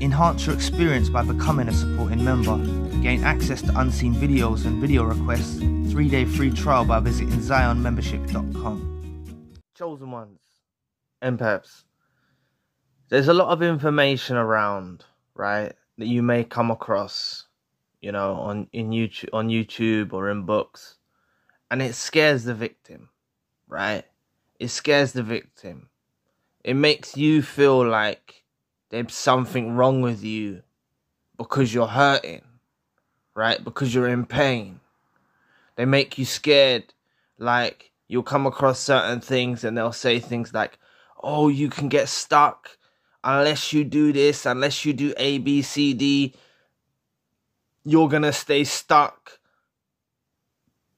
Enhance your experience by becoming a supporting member. Gain access to unseen videos and video requests. 3-day free trial by visiting zionmembership.com. Chosen ones, empaths. There's a lot of information around, right, that you may come across, you know, on YouTube or in books, and it scares the victim, right? It scares the victim. It makes you feel like there's something wrong with you because you're hurting, right? Because you're in pain. They make you scared, like you'll come across certain things and they'll say things like, oh, you can get stuck unless you do this, unless you do A, B, C, D. You're going to stay stuck.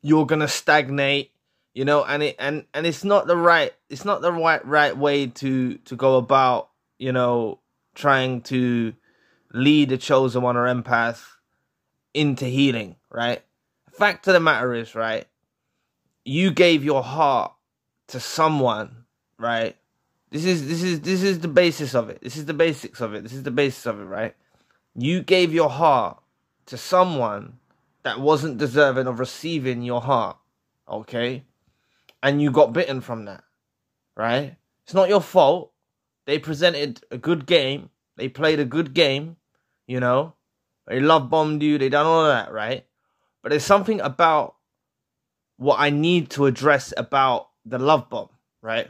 You're going to stagnate. You know, and it's not the right way to go about, you know, trying to lead a chosen one or empath into healing, right? Fact of the matter is, right, you gave your heart to someone, right? This is the basis of it. This is the basics of it. This is the basis of it, right? You gave your heart to someone that wasn't deserving of receiving your heart, okay? And you got bitten from that, right? It's not your fault. They presented a good game. They played a good game, you know. They love bombed you. They done all of that, right? But there's something about what I need to address about the love bomb, right?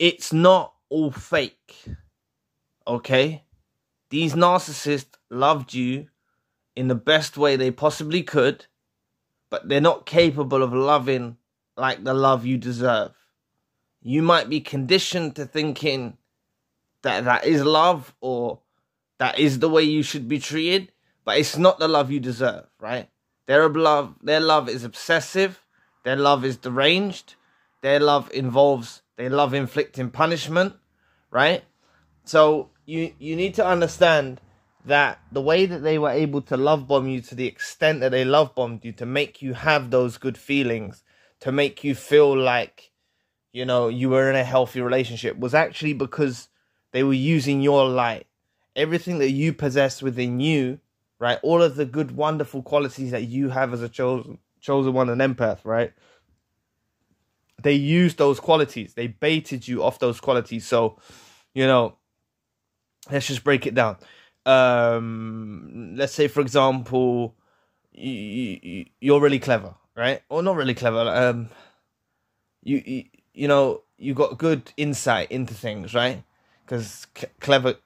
It's not all fake, okay? These narcissists loved you in the best way they possibly could, but they're not capable of loving like the love you deserve. You might be conditioned to thinking that that is love or that is the way you should be treated, but it's not the love you deserve, right? Their love is obsessive. Their love is deranged. Their love involves, they love inflicting punishment, right? So you need to understand that the way that they were able to love bomb you to the extent that they love bombed you, to make you have those good feelings, to make you feel like, you know, you were in a healthy relationship, was actually because they were using your light. Everything that you possess within you, right? All of the good, wonderful qualities that you have as a chosen one, an empath, right? They used those qualities. They baited you off those qualities. So, you know, let's just break it down. Let's say, for example, you're really clever, right? Or not really clever. You know, you got good insight into things, right? Because clever,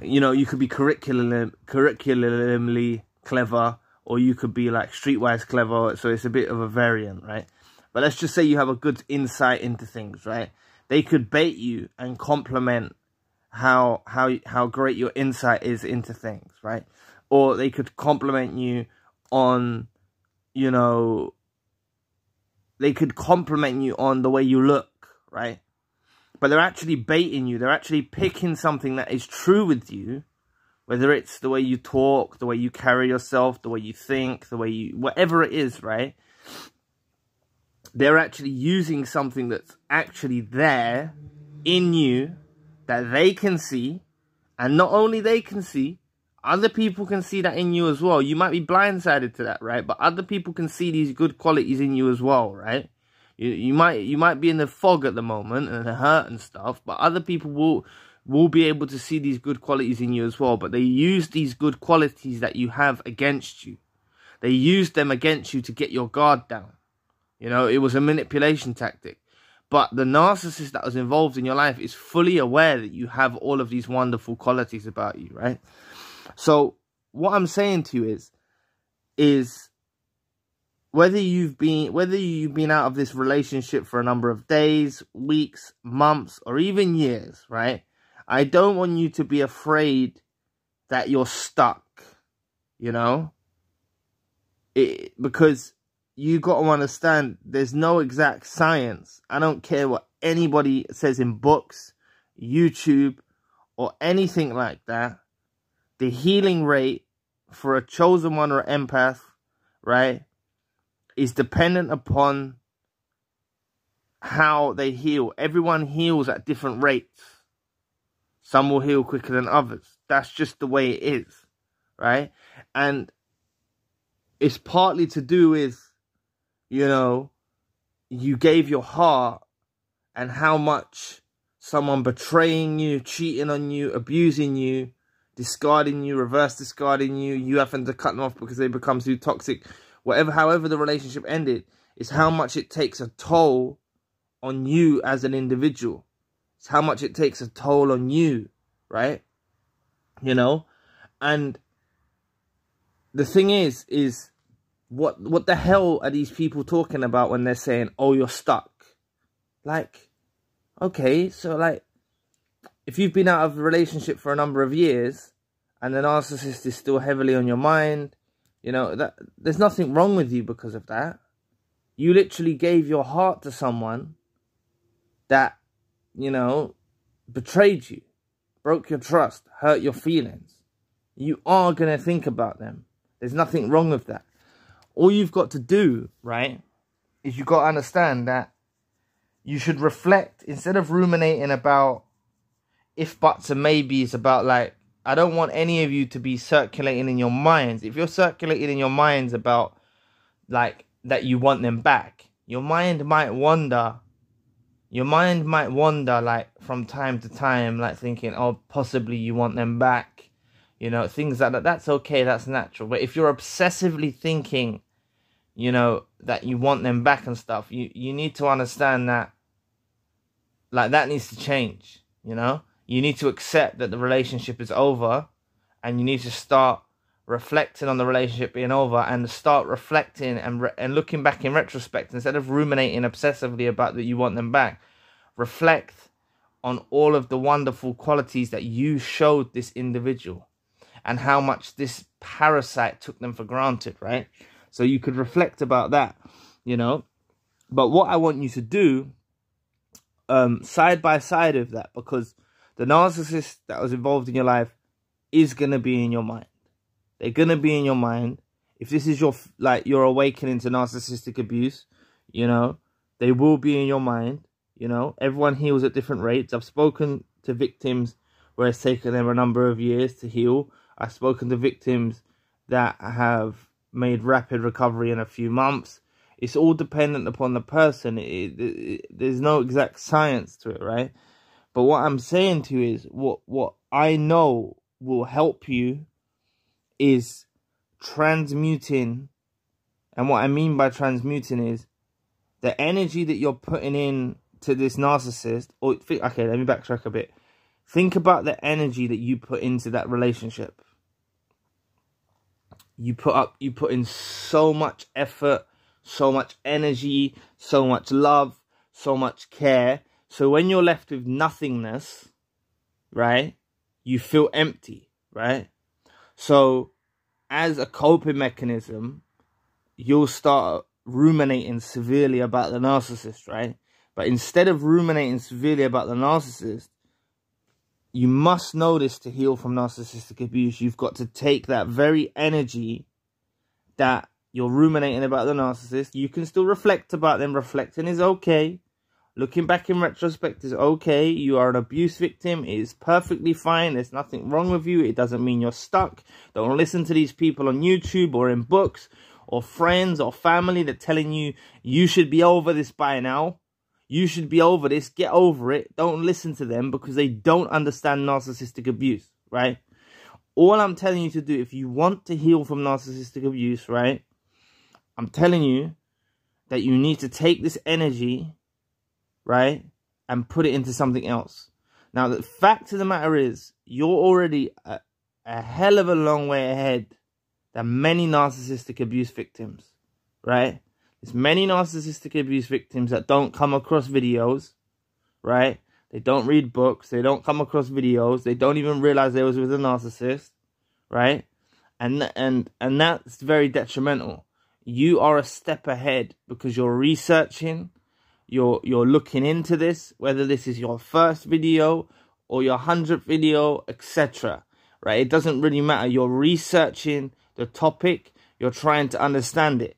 you know, you could be curriculumly clever, or you could be like streetwise clever. So it's a bit of a variant, right? But let's just say you have a good insight into things, right? They could bait you and compliment how great your insight is into things, right? Or they could compliment you on, you know, they could compliment you on the way you look, right? But they're actually baiting you. They're actually picking something that is true with you, whether it's the way you talk, the way you carry yourself, the way you think, the way you, whatever it is, right? They're actually using something that's actually there in you that they can see, and not only they can see, other people can see that in you as well. You might be blindsided to that, right? But other people can see these good qualities in you as well, right? You might be in the fog at the moment and hurt and stuff, but other people will be able to see these good qualities in you as well. But they use these good qualities that you have against you. They use them against you to get your guard down. You know, it was a manipulation tactic. But the narcissist that was involved in your life is fully aware that you have all of these wonderful qualities about you, right? So what I'm saying to you is whether you've been out of this relationship for a number of days, weeks, months, or even years, right? I don't want you to be afraid that you're stuck, you know? Because you got to understand, there's no exact science. I don't care what anybody says in books, YouTube, or anything like that. The healing rate for a chosen one or empath, right, is dependent upon how they heal. Everyone heals at different rates, Some will heal quicker than others. That's just the way it is, right? And it's partly to do with, you know, you gave your heart, and how much someone betraying you, cheating on you, abusing you, discarding you, reverse discarding you, you having to cut them off because they become too toxic, however the relationship ended, is how much it takes a toll on you as an individual. It's how much it takes a toll on you, right? You know? And the thing is what the hell are these people talking about when they're saying, oh, you're stuck? Like, okay, so like, if you've been out of a relationship for a number of years and the narcissist is still heavily on your mind, you know, that there's nothing wrong with you because of that. You literally gave your heart to someone that, you know, betrayed you, broke your trust, hurt your feelings. You are going to think about them. There's nothing wrong with that. All you've got to do, right, is you've got to understand that you should reflect, instead of ruminating about if, buts, and maybes, about like, I don't want any of you to be circulating in your minds. If you're circulating in your minds about like that you want them back, your mind might wander like from time to time, like thinking, oh, possibly you want them back, you know, things like that. That's okay, that's natural. But if you're obsessively thinking, you know, that you want them back and stuff, you need to understand that, like, that needs to change, you know? You need to accept that the relationship is over, and you need to start reflecting on the relationship being over, and start reflecting and looking back in retrospect, instead of ruminating obsessively about that you want them back. Reflect on all of the wonderful qualities that you showed this individual, and how much this parasite took them for granted, right? So you could reflect about that, you know. But what I want you to do, side by side of that, because the narcissist that was involved in your life is going to be in your mind. They're going to be in your mind. If this is your, like, your awakening to narcissistic abuse, you know, they will be in your mind. You know, everyone heals at different rates. I've spoken to victims where it's taken them a number of years to heal. I've spoken to victims that have made rapid recovery in a few months. It's all dependent upon the person. There's no exact science to it, right? But what I'm saying to you is, what I know will help you is transmuting. And what I mean by transmuting is the energy that you're putting in to this narcissist. Or okay, let me backtrack a bit. Think about the energy that you put into that relationship. You put in so much effort, so much energy, so much love, so much care. So when you're left with nothingness, right, you feel empty, right? So as a coping mechanism, you'll start ruminating severely about the narcissist, right? But instead of ruminating severely about the narcissist, you must know this to heal from narcissistic abuse. You've got to take that very energy that you're ruminating about the narcissist. You can still reflect about them. Reflecting is okay. Looking back in retrospect is okay. You are an abuse victim. It is perfectly fine. There's nothing wrong with you. It doesn't mean you're stuck. Don't listen to these people on YouTube or in books or friends or family that telling you, you should be over this by now. You should be over this. Get over it. Don't listen to them because they don't understand narcissistic abuse, right? All I'm telling you to do, if you want to heal from narcissistic abuse, right? I'm telling you that you need to take this energy, right, and put it into something else. Now, the fact of the matter is, you're already a hell of a long way ahead than many narcissistic abuse victims, right? There's many narcissistic abuse victims that don't come across videos, right? They don't read books. They don't come across videos. They don't even realize they was with a narcissist, right? And that's very detrimental. You are a step ahead because you're researching, you're looking into this, whether this is your first video or your 100th video, etc. Right? It doesn't really matter. You're researching the topic. You're trying to understand it.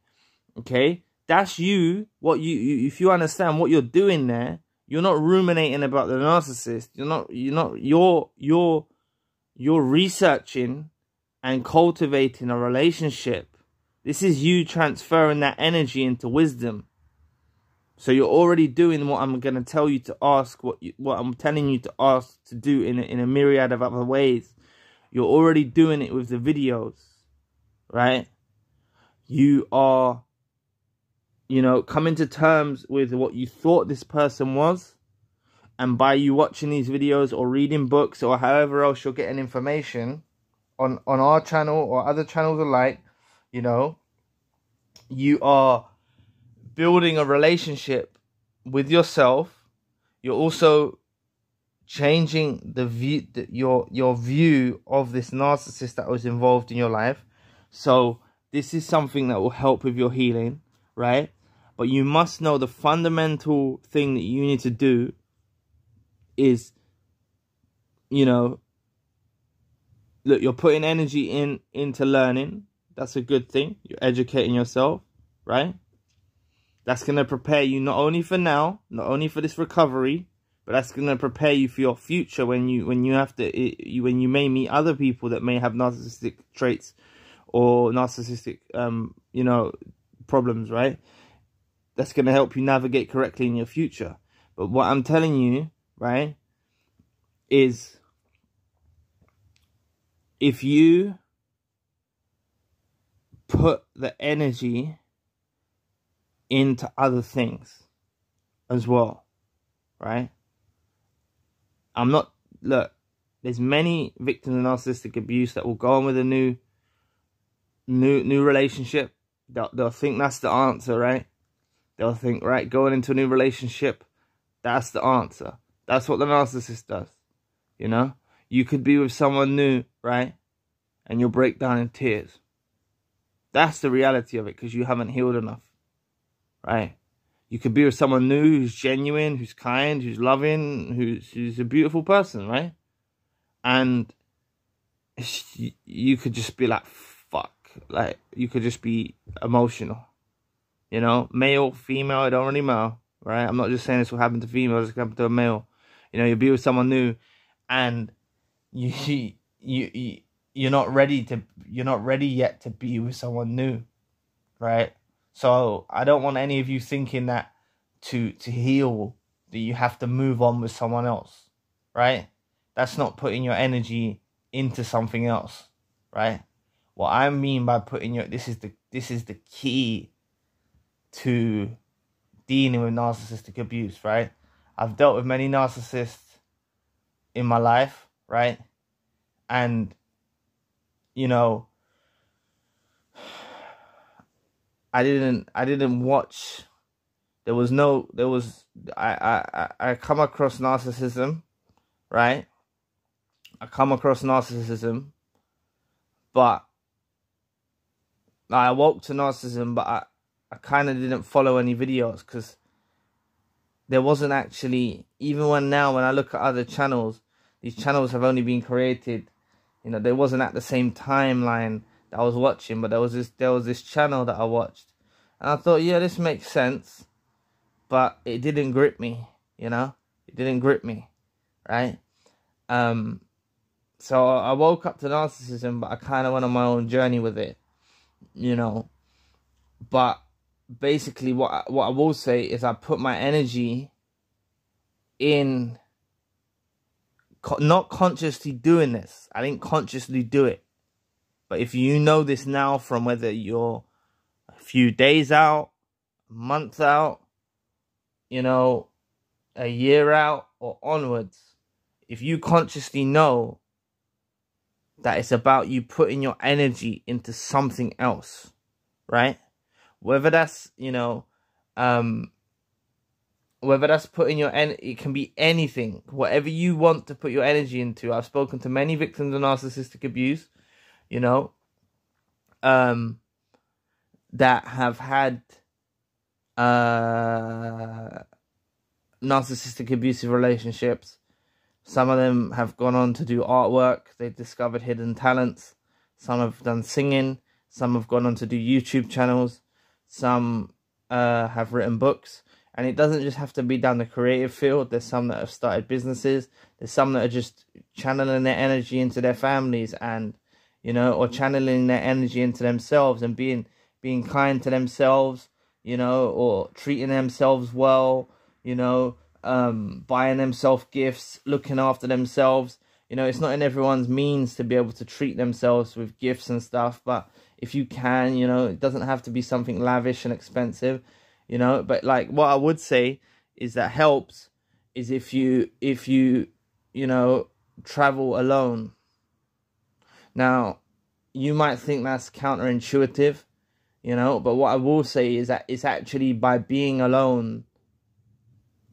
Okay? That's you. If you understand what you're doing there, You're not ruminating about the narcissist. You're researching and cultivating a relationship. This is you transferring that energy into wisdom. So you're already doing what I'm going to tell you to ask, what I'm telling you to ask to do in a myriad of other ways. You're already doing it with the videos, right? You are, coming to terms with what you thought this person was. And by you watching these videos or reading books or however else you're getting information on our channel or other channels alike, you are building a relationship with yourself. You're also changing the view, your view of this narcissist that was involved in your life. So this is something that will help with your healing, right? But you must know the fundamental thing that you need to do is, look, you're putting energy into learning. That's a good thing. You're educating yourself, right? That's going to prepare you not only for now, not only for this recovery, but that's going to prepare you for your future when you may meet other people that may have narcissistic traits or narcissistic, problems, right? That's going to help you navigate correctly in your future. But what I'm telling you, right, is if you put the energy into other things as well, right? There's many victims of narcissistic abuse that will go on with a new relationship. They'll think that's the answer, right? They'll think, right, going into a new relationship, that's the answer. That's what the narcissist does, You could be with someone new, right? And you'll break down in tears. That's the reality of it, because you haven't healed enough, right? You could be with someone new who's genuine, who's kind, who's loving, who's a beautiful person, right? And you could just be like, fuck. Like, you could just be emotional. Male, female, it don't really matter, right? I'm not just saying this will happen to females, it can happen to a male. You'll be with someone new and you're not ready yet to be with someone new, right? So I don't want any of you thinking that to heal, that you have to move on with someone else, right? That's not putting your energy into something else, right? What I mean by putting this is the key to dealing with narcissistic abuse, right? I've dealt with many narcissists in my life, right? And I didn't watch. I come across narcissism, right? I come across narcissism, but I awoke to narcissism, but I kind of didn't follow any videos because there wasn't actually, even when I look at other channels, these channels have only been created, they wasn't at the same timeline that I was watching, but there was this channel that I watched, and I thought, yeah, this makes sense, but it didn't grip me, it didn't grip me, right? So I woke up to narcissism, but I kind of went on my own journey with it, but basically what I will say is I put my energy in not consciously doing this. I didn't consciously do it. But if you know this now, from whether you're a few days out, a month out, a year out or onwards, if you consciously know that it's about you putting your energy into something else, right? Whether that's, whether that's putting your energy, it can be anything, whatever you want to put your energy into. I've spoken to many victims of narcissistic abuse, that have had narcissistic abusive relationships. Some of them have gone on to do artwork. They've discovered hidden talents. Some have done singing. Some have gone on to do YouTube channels. Some have written books. And it doesn't just have to be down the creative field. There's some that have started businesses. There's some that are just channeling their energy into their families and, you know, or channeling their energy into themselves and being kind to themselves, you know, or treating themselves well, you know, buying themselves gifts, looking after themselves. You know, it's not in everyone's means to be able to treat themselves with gifts and stuff, but if you can, you know, it doesn't have to be something lavish and expensive, you know. But like, what I would say is that helps is if you you know, travel alone. Now, you might think that's counterintuitive, you know, but what I will say is that it's actually by being alone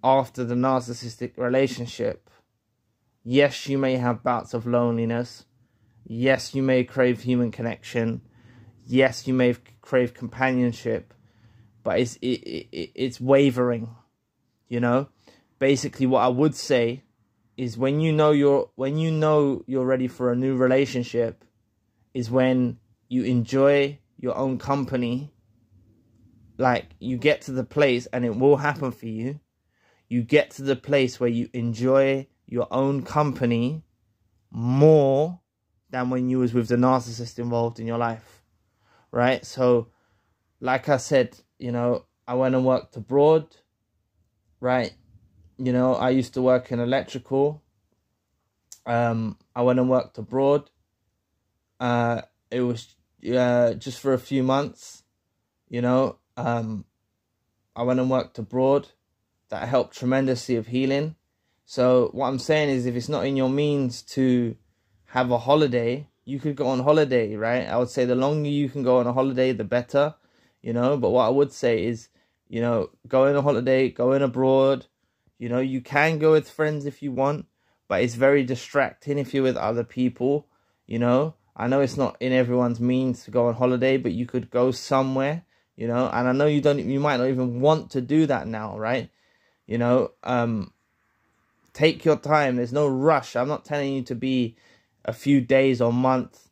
after the narcissistic relationship. Yes, you may have bouts of loneliness. Yes, you may crave human connection. Yes, you may crave companionship, but it's wavering, you know. Basically, what I would say is when you know you're ready for a new relationship, is when you enjoy your own company. Like, you get to the place, and it will happen for you. You get to the place where you enjoy your own company more than when you was with the narcissist involved in your life, right? So, like I said, you know, I went and worked abroad, right? You know, I used to work in electrical. I went and worked abroad. It was just for a few months, you know. I went and worked abroad. That helped tremendously of healing. So what I'm saying is, if it's not in your means to have a holiday, you could go on holiday, right? I would say the longer you can go on a holiday, the better, you know. But what I would say is, you know, go on a holiday, going abroad. You know, you can go with friends if you want, but it's very distracting if you're with other people, you know. I know it's not in everyone's means to go on holiday, but you could go somewhere, you know. And I know you might not even want to do that now, right? You know, take your time. There's no rush. I'm not telling you to be a few days or months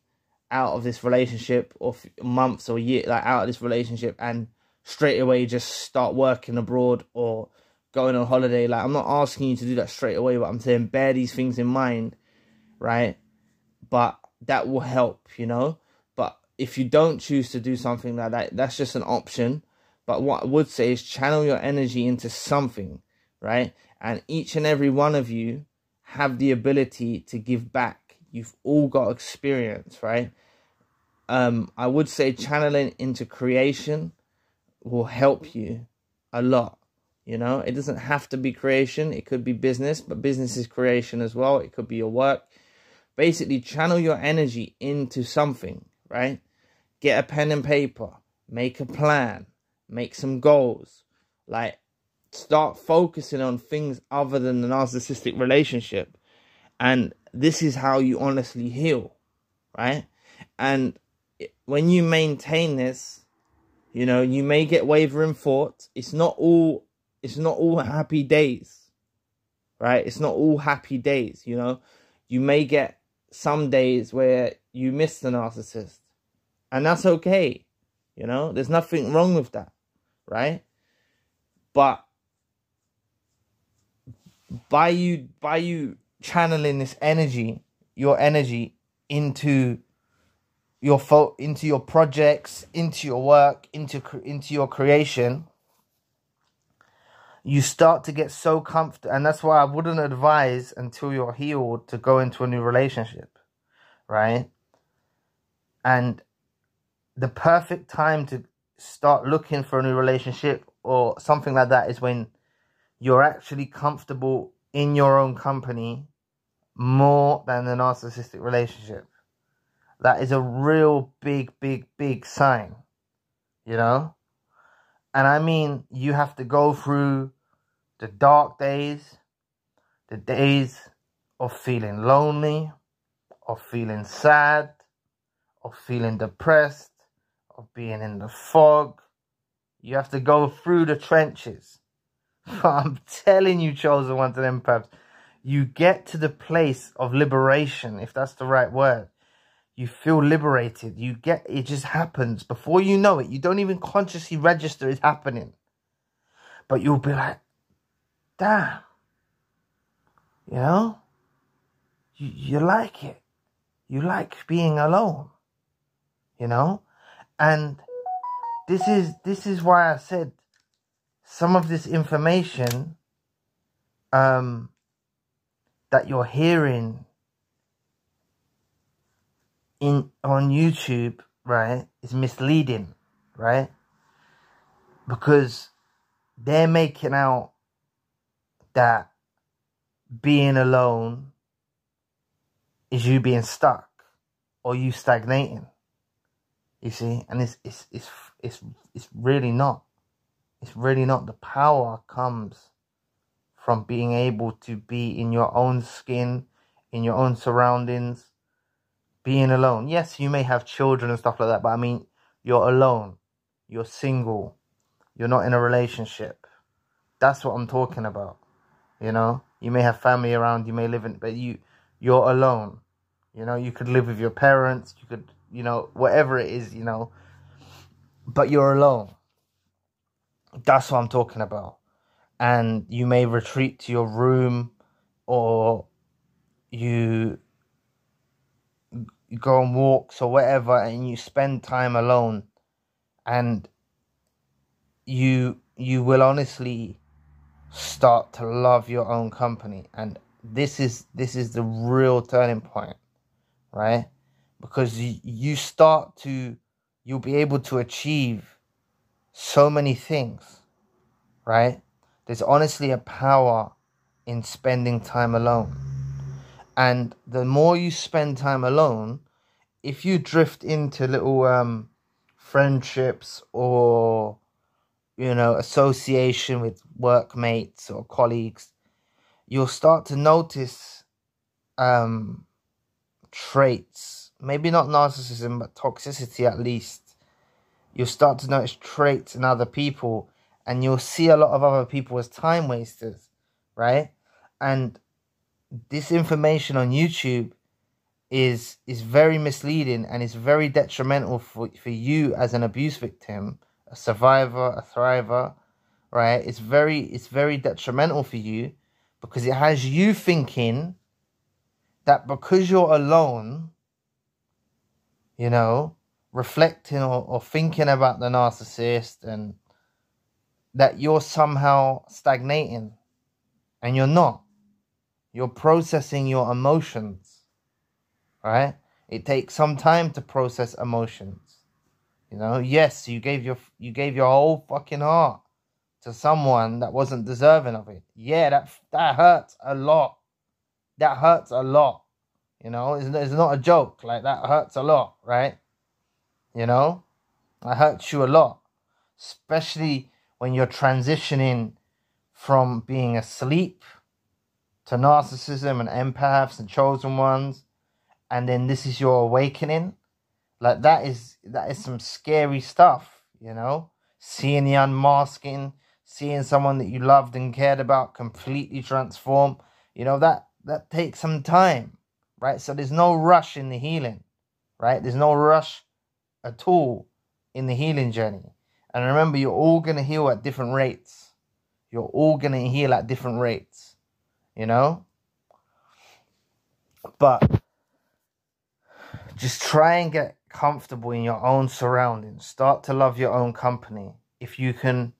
out of this relationship, or months or year, like out of this relationship, and straight away just start working abroad or going on holiday. Like, I'm not asking you to do that straight away, but I'm saying bear these things in mind, right? But that will help, you know. But if you don't choose to do something like that, that's just an option. But what I would say is channel your energy into something, right? And each and every one of you have the ability to give back. You've all got experience, right? I would say channeling into creation will help you a lot, you know. It doesn't have to be creation. It could be business, but business is creation as well. It could be your work. Basically, channel your energy into something, right? Get a pen and paper. Make a plan. Make some goals. Like, start focusing on things other than the narcissistic relationship. And this is how you honestly heal, right? And when you maintain this, you know, you may get wavering thoughts. It's not all happy days, right? It's not all happy days, you know. You may get some days where you miss the narcissist, and that's okay, you know. There's nothing wrong with that, right? But by you channeling this energy, your energy into your projects, into your work, into your creation, you start to get so comfortable. And that's why I wouldn't advise until you're healed to go into a new relationship, right? And the perfect time to start looking for a new relationship or something like that is when you're actually comfortable in your own company more than the narcissistic relationship. That is a real big sign, you know? And I mean, you have to go through the dark days, the days of feeling lonely, of feeling sad, of feeling depressed, of being in the fog. You have to go through the trenches. I'm telling you, chosen one to them, perhaps. You get to the place of liberation, if that's the right word. You feel liberated. It just happens. Before you know it, you don't even consciously register it's happening. But you'll be like, damn, you know, you like it. You like being alone, you know? And this is why I said some of this information that you're hearing on YouTube, right, is misleading, right? Because they're making out that being alone is you being stuck or you stagnating. You see, and it's really not. It's really not. The power comes from being able to be in your own skin, in your own surroundings, being alone. Yes, you may have children and stuff like that, but I mean, you're alone. You're single. You're not in a relationship. That's what I'm talking about. You know, you may have family around, you may live in, but you're alone. You know, you could live with your parents, you could, you know, whatever it is, you know, but you're alone. That's what I'm talking about. And you may retreat to your room, or you go on walks or whatever, and you spend time alone, and you will honestly start to love your own company. And this is the real turning point, right? Because you'll be able to achieve so many things, right? There's honestly a power in spending time alone. And the more you spend time alone, if you drift into little friendships or, you know, association with workmates or colleagues, you'll start to notice traits, maybe not narcissism, but toxicity at least. You'll start to notice traits in other people, and you'll see a lot of other people as time wasters, right? And this information on YouTube is very misleading, and it's very detrimental for you as an abuse victim, a survivor, a thriver, right? It's very detrimental for you, because it has you thinking that because you're alone, you know, reflecting or thinking about the narcissist, and that you're somehow stagnating, and you're not. You're processing your emotions, right? It takes some time to process emotions. You know, yes, you gave your whole fucking heart to someone that wasn't deserving of it. Yeah, that hurts a lot. That hurts a lot. You know, it's not a joke. Like, that hurts a lot, right? You know, that hurts you a lot, especially when you're transitioning from being asleep to narcissism and empaths and chosen ones, and then this is your awakening. Like, that is some scary stuff, you know? Seeing the unmasking, seeing someone that you loved and cared about completely transform, you know, that takes some time, right? So there's no rush in the healing, right? There's no rush at all in the healing journey. And remember, you're all going to heal at different rates. You're all going to heal at different rates, you know? But just try and get comfortable in your own surroundings. Start to love your own company. If you can,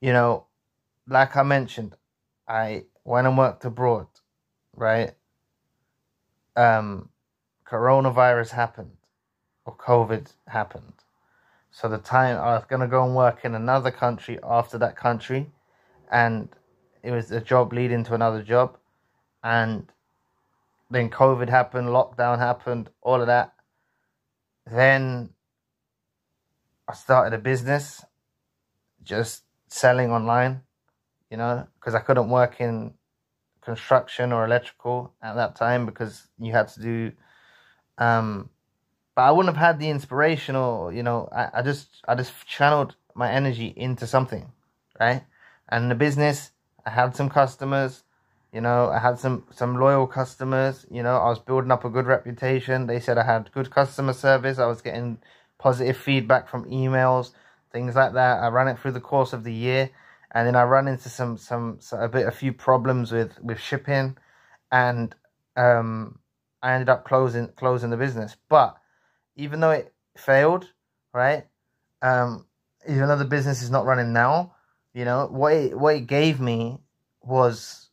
you know, like I mentioned, I went and worked abroad, right? Coronavirus happened, or COVID happened. So the time I was going to go and work in another country after that country, and it was a job leading to another job, and then COVID happened, lockdown happened, all of that. Then I started a business, just selling online, you know, because I couldn't work in construction or electrical at that time, because you had to do, but I wouldn't have had the inspiration, or, you know, I just channeled my energy into something, right? And in the business, I had some customers, you know, I had some loyal customers, you know, I was building up a good reputation. They said I had good customer service. I was getting positive feedback from emails, things like that. I ran it through the course of the year, and then I run into a few problems with shipping, and I ended up closing the business. But even though it failed, right? Even though the business is not running now, you know, what it gave me was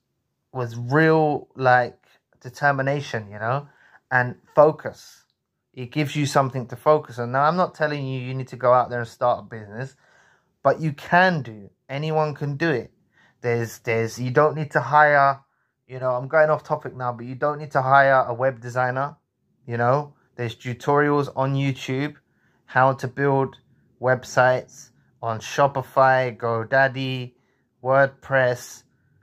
real, like, determination, you know, and focus. It gives you something to focus on. Now, I'm not telling you need to go out there and start a business, but you can do. Anyone can do it. You don't need to hire, you know, I'm going off topic now, but you don't need to hire a web designer, you know. There's tutorials on YouTube, how to build websites on Shopify, GoDaddy, WordPress,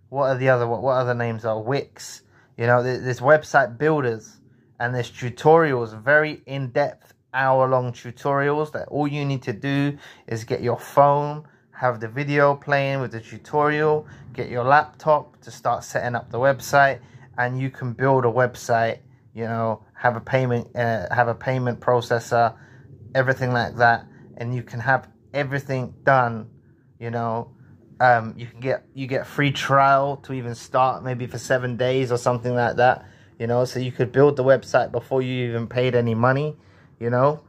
what other names are, Wix. You know, there's website builders, and there's tutorials, very in-depth, hour-long tutorials that all you need to do is get your phone, have the video playing with the tutorial, get your laptop to start setting up the website, and you can build a website, you know, have a payment processor, everything like that, and you can have everything done, you know. You get free trial to even start, maybe for 7 days or something like that, you know, so you could build the website before you even paid any money, you know.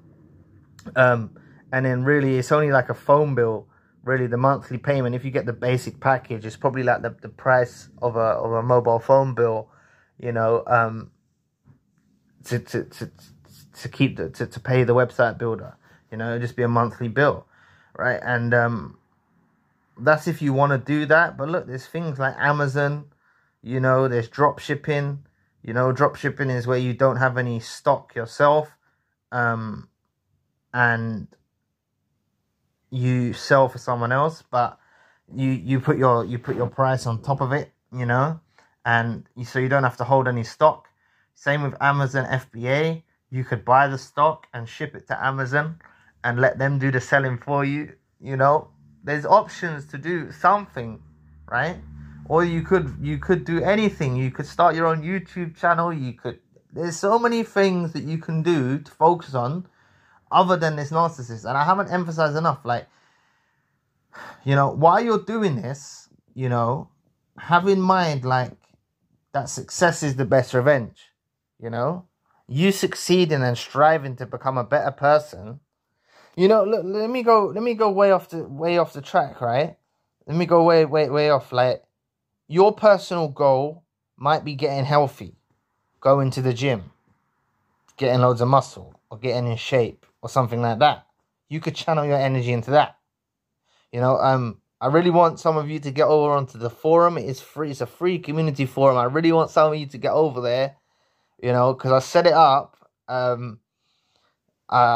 And then really it's only like a phone bill, really. The monthly payment, if you get the basic package, is probably like the price of a mobile phone bill, you know, to pay the website builder, you know. It'll just be a monthly bill, right? And that's if you want to do that. But look, there's things like Amazon, you know, there's drop shipping. You know, drop shipping is where you don't have any stock yourself, and you sell for someone else, but you put your price on top of it, you know, and so you don't have to hold any stock. Same with Amazon FBA. You could buy the stock and ship it to Amazon and let them do the selling for you, you know. There's options to do something, right? Or you could do anything. You could start your own YouTube channel. There's so many things that you can do to focus on other than this narcissist. And I haven't emphasized enough, like, you know, while you're doing this, you know, have in mind, like, that success is the best revenge, you know. You succeeding and striving to become a better person. You know, look, let me go way off the track, right? Let me go way off. Like, your personal goal might be getting healthy, going to the gym, getting loads of muscle, or getting in shape, or something like that. You could channel your energy into that. You know, I really want some of you to get over onto the forum. It is free. It's a free community forum. I really want some of you to get over there, you know, because I set it up. I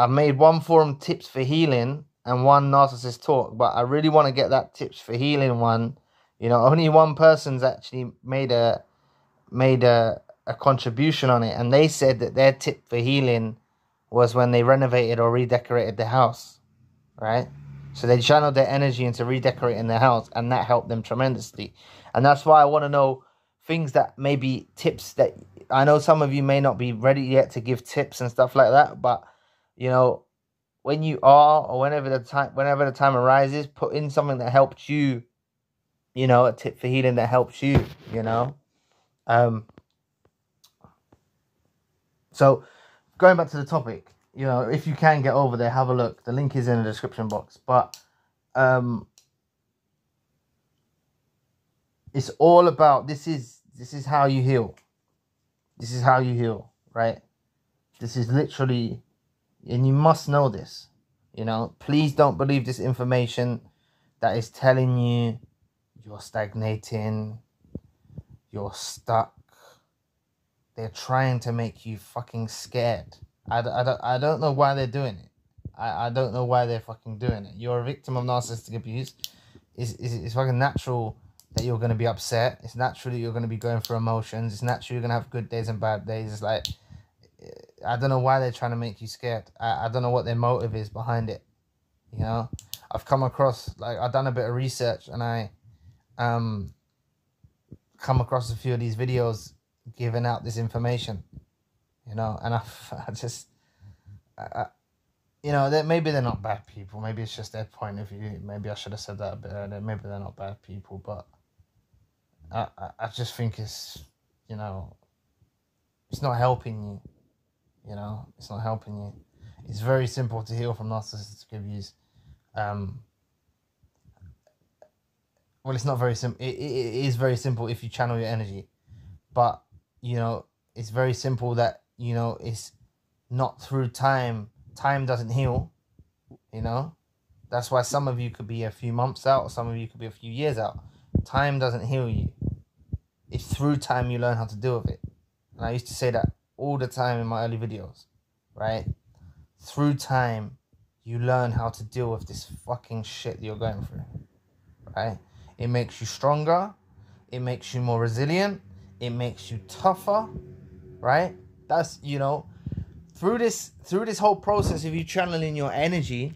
made one forum, tips for healing, and one narcissist talk, but I really want to get that tips for healing one. You know, only one person's actually made a contribution on it, and they said that their tip for healing was when they renovated or redecorated the house, right? So they channeled their energy into redecorating their house, and that helped them tremendously. And that's why I want to know things that maybe tips that I know some of you may not be ready yet to give tips and stuff like that, but you know, when you are, or whenever the time arises, put in something that helped you. You know, a tip for healing that helps you. You know, so going back to the topic, you know, if you can get over there, have a look. The link is in the description box. But it's all about this is how you heal. This is how you heal, right? This is literally, and you must know this. You know, please don't believe this information that is telling you you're stagnating, you're stuck. They're trying to make you fucking scared. I don't know why they're doing it. I don't know why they're fucking doing it. You're a victim of narcissistic abuse. It's fucking natural that you're going to be upset. It's natural that you're going to be going through emotions. It's natural you're going to have good days and bad days. It's like, I don't know why they're trying to make you scared. I don't know what their motive is behind it. You know, I've come across, like, I've done a bit of research, and I come across a few of these videos giving out this information, you know, and you know, maybe they're not bad people. Maybe it's just their point of view. Maybe I should have said that a bit earlier. Maybe they're not bad people, but I just think it's, you know, it's not helping you. You know, it's not helping you. It's very simple to heal from narcissistic abuse. Well, it's not very simple. It is very simple if you channel your energy. But, you know, it's very simple that, you know, it's not through time. Time doesn't heal, you know. That's why some of you could be a few months out, or some of you could be a few years out. Time doesn't heal you. It's through time you learn how to deal with it. And I used to say that all the time in my early videos, right? Through time, you learn how to deal with this fucking shit that you're going through, right? It makes you stronger. It makes you more resilient. It makes you tougher, right? That's, you know, through this whole process of you channeling your energy,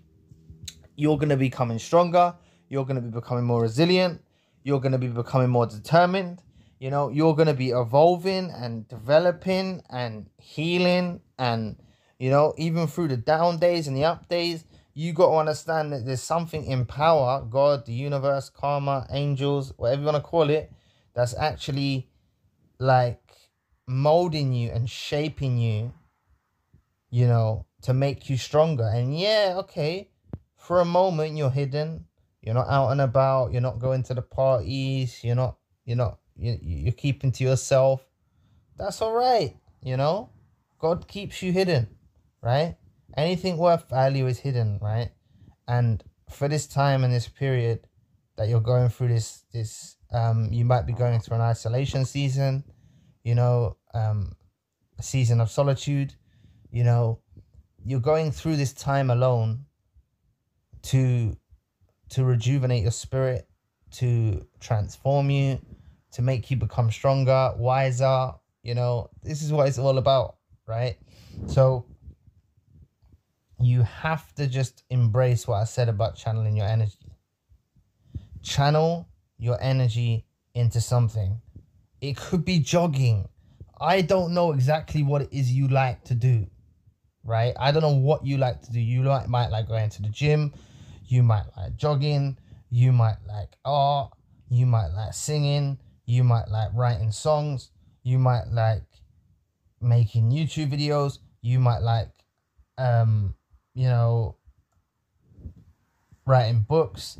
you're going to be becoming stronger. You're going to be becoming more resilient. You're going to be becoming more determined. You know, you're going to be evolving and developing and healing. And, you know, even through the down days and the up days, you got to understand that there's something in power, God, the universe, karma, angels, whatever you want to call it, that's actually like molding you and shaping you, you know, to make you stronger. And yeah, okay, for a moment you're hidden. You're not out and about. You're not going to the parties. You're keeping to yourself. That's all right, you know. God keeps you hidden, right? Anything worth value is hidden, right? And for this time and this period that you're going through this you might be going through an isolation season, you know, a season of solitude. You know, you're going through this time alone to rejuvenate your spirit, to transform you, to make you become stronger, wiser. You know, this is what it's all about, right? So you have to just embrace what I said about channeling your energy. Channel your energy into something. It could be jogging. I don't know exactly what it is you like to do, right? I don't know what you like to do. You might like going to the gym. You might like jogging. You might like art. You might like singing. You might like writing songs. You might like making YouTube videos. You might like, you know, writing books.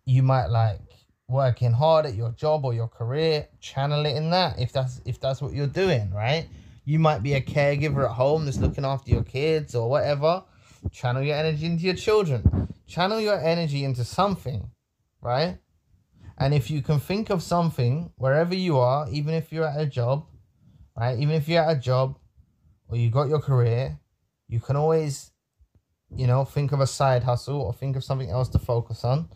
You might like working hard at your job or your career. Channel it in that if that's what you're doing, right? You might be a caregiver at home that's looking after your kids or whatever. Channel your energy into your children. Channel your energy into something, right? And if you can think of something wherever you are, even if you're at a job, right? Even if you're at a job or you got your career, you can always, you know, think of a side hustle or think of something else to focus on,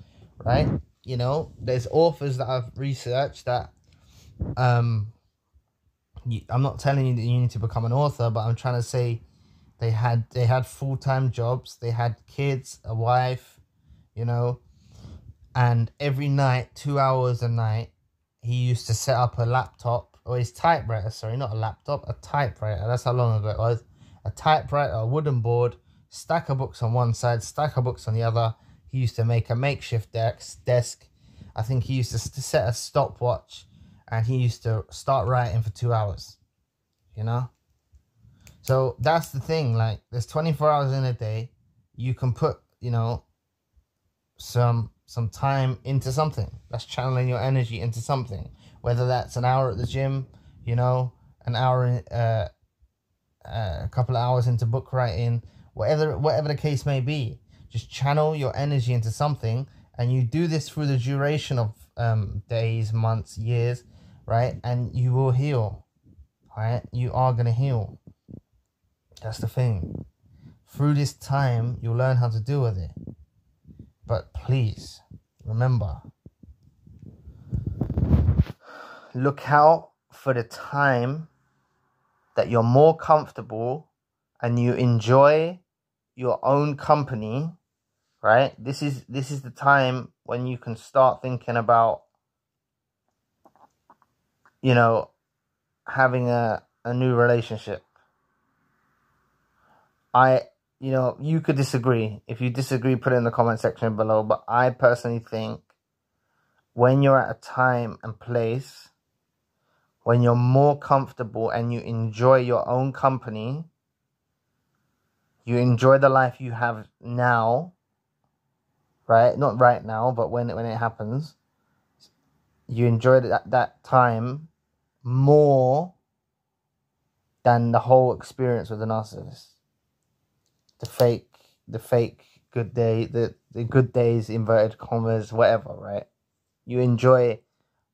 right? You know, there's authors that I've researched that, I'm not telling you that you need to become an author, but I'm trying to say they had full-time jobs, they had kids, a wife, you know, and every night, 2 hours a night, he used to set up a laptop, or his typewriter, sorry, not a laptop, a typewriter. That's how long ago it was. A typewriter, a wooden board, stack of books on one side, stack of books on the other. He used to make a makeshift desk. I think he used to set a stopwatch, and he used to start writing for 2 hours, you know? So that's the thing, like, there's 24 hours in a day. You can put, you know, some time into something. That's channeling your energy into something. Whether that's an hour at the gym, you know, an hour, a couple of hours into book writing, whatever the case may be. Just channel your energy into something, and you do this through the duration of days, months, years, right? And you will heal, right? You are going to heal. That's the thing. Through this time, you'll learn how to deal with it. But please, remember, look out for the time that you're more comfortable and you enjoy your own company, right? This is the time when you can start thinking about, you know, having a new relationship. you know, you could disagree. If you disagree, put it in the comment section below. But I personally think when you're at a time and place, when you're more comfortable and you enjoy your own company, you enjoy the life you have now, right? Not right now, but when it happens, you enjoy that time more than the whole experience with the narcissist. The fake good day, the good days, inverted commas, whatever, right? You enjoy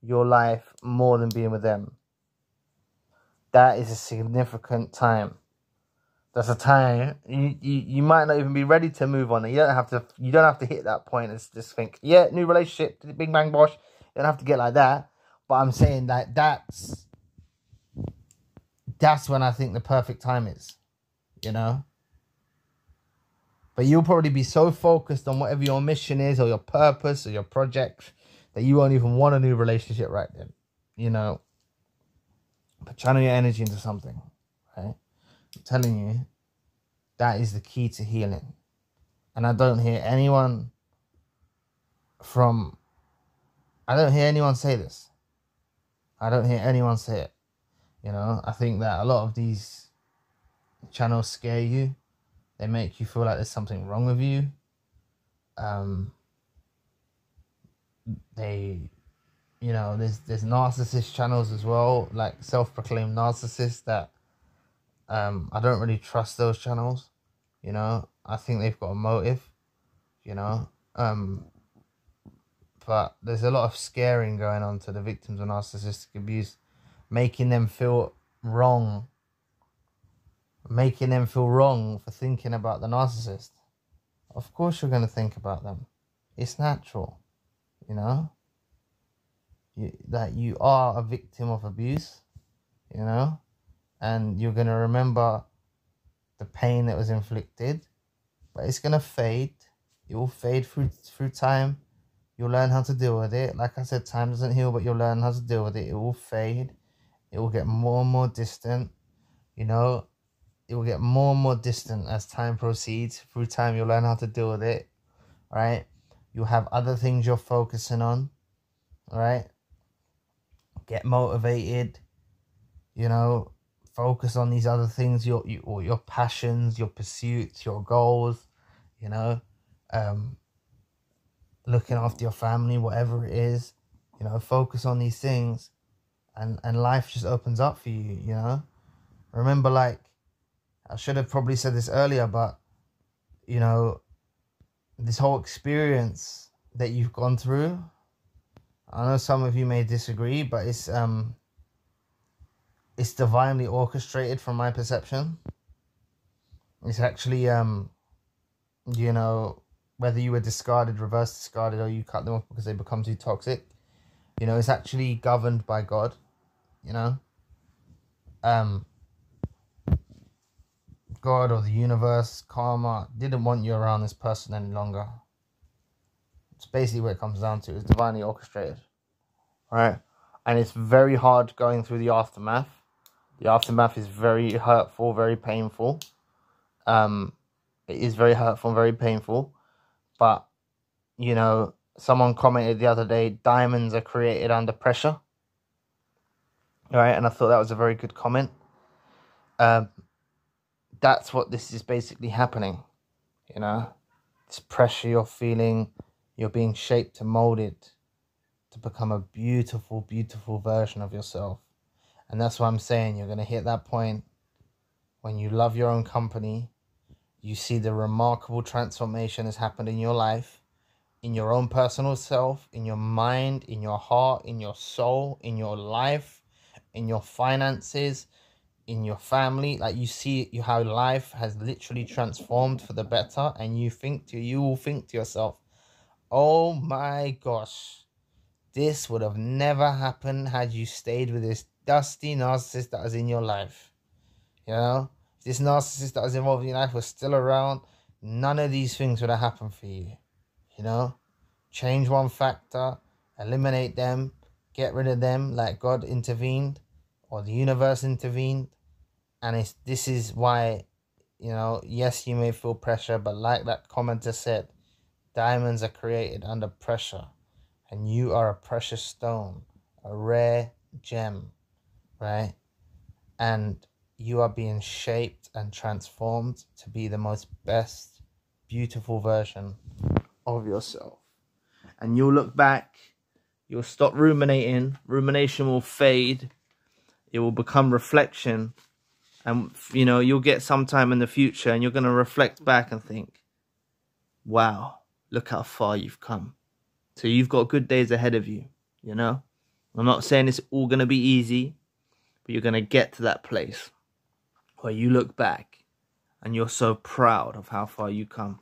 your life more than being with them. That is a significant time. That's a time you might not even be ready to move on. You don't have to hit that point and just think, yeah, new relationship, bing bang bosh. You don't have to get like that. But I'm saying that that's when I think the perfect time is, you know. But you'll probably be so focused on whatever your mission is or your purpose or your project that you won't even want a new relationship right then, you know. But channel your energy into something, right? I'm telling you, that is the key to healing. And I don't hear anyone say this. I don't hear anyone say it. You know, I think that a lot of these channels scare you. They make you feel like there's something wrong with you. You know, there's narcissist channels as well, like self-proclaimed narcissists that I don't really trust those channels. You know, I think they've got a motive, you know. But there's a lot of scaring going on to the victims of narcissistic abuse, making them feel wrong for thinking about the narcissist. Of course you're going to think about them. It's natural, you know. That you are a victim of abuse, you know, and you're going to remember the pain that was inflicted, but it's going to fade. It will fade through time. You'll learn how to deal with it. Like I said, time doesn't heal, but you'll learn how to deal with it. It will fade. It will get more and more distant, you know. It will get more and more distant as time proceeds. Through time, you'll learn how to deal with it, right? You'll have other things you're focusing on, right? Get motivated, you know, focus on these other things, your passions, your pursuits, your goals, you know, looking after your family, whatever it is, you know, focus on these things and life just opens up for you, you know. Remember, like, I should have probably said this earlier, but, you know, this whole experience that you've gone through, I know some of you may disagree, but it's divinely orchestrated from my perception. It's actually, you know, whether you were discarded, reverse discarded, or you cut them off because they become too toxic, you know, it's actually governed by God, you know. God or the universe, karma, didn't want you around this person any longer. It's basically what it comes down to. It's divinely orchestrated, right? And it's very hard going through the aftermath. The aftermath is very hurtful, very painful. It is very hurtful and very painful. But, you know, someone commented the other day, diamonds are created under pressure. Right? And I thought that was a very good comment. That's what this is basically happening, you know. This pressure you're feeling, you're being shaped and molded to become a beautiful, beautiful version of yourself. And that's why I'm saying you're going to hit that point when you love your own company, you see the remarkable transformation has happened in your life, in your own personal self, in your mind, in your heart, in your soul, in your life, in your finances, in your family. Like, you see how life has literally transformed for the better, and you will think to yourself, oh my gosh, this would have never happened had you stayed with this dusty narcissist that was in your life. You know, if this narcissist that was involved in your life was still around, none of these things would have happened for you. You know, change one factor, eliminate them, get rid of them, like God intervened or the universe intervened. And this is why You know, yes, you may feel pressure, but like that commenter said, diamonds are created under pressure, and you are a precious stone, a rare gem, right? And you are being shaped and transformed to be the most best, beautiful version of yourself. And you'll look back, you'll stop ruminating, rumination will fade, it will become reflection. And, you know, you'll get some time in the future and you're going to reflect back and think, wow, look how far you've come. So you've got good days ahead of you, you know. I'm not saying it's all going to be easy, but you're going to get to that place where you look back and you're so proud of how far you come.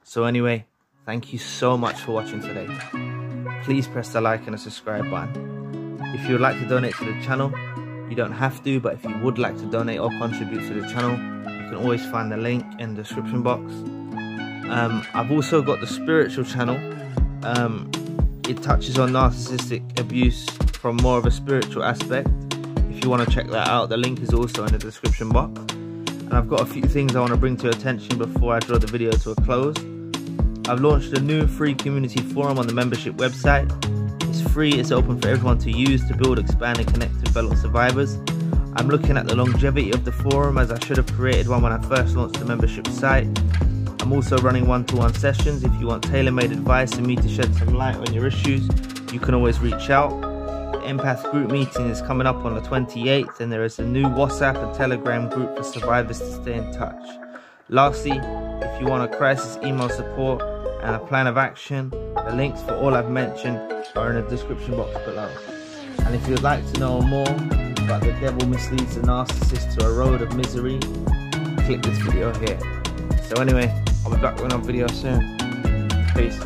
So anyway, thank you so much for watching today. Please press the like and the subscribe button. If you would like to donate to the channel, you don't have to, but if you would like to donate or contribute to the channel, you can always find the link in the description box. I've also got the spiritual channel. It touches on narcissistic abuse from more of a spiritual aspect. If you want to check that out, the link is also in the description box. And I've got a few things I want to bring to your attention before I draw the video to a close. I've launched a new free community forum on the membership website. It's free, it's open for everyone to use to build, expand and connect to fellow survivors. I'm looking at the longevity of the forum, as I should have created one when I first launched the membership site. I'm also running one-to-one sessions. If you want tailor-made advice and me to shed some light on your issues, you can always reach out. The Empath group meeting is coming up on the 28th, and there is a new WhatsApp and Telegram group for survivors to stay in touch. Lastly, if you want a crisis email support and a plan of action, the links for all I've mentioned are in the description box below. And if you'd like to know more about the devil misleads the narcissist to a road of misery, click this video here. So anyway, I'll be back with another video soon. Peace.